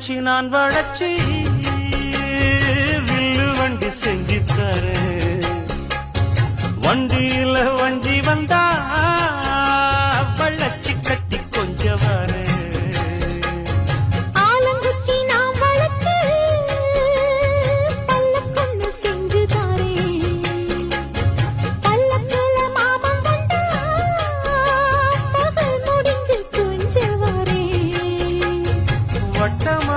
வச்சு நான் வளச்சு வில்லு வண்டி செஞ்சு தரேன். வண்டியில வண்டி வந்தா வள்ளச்சி கட்டி கொஞ்சம் வரேன். வட்டம்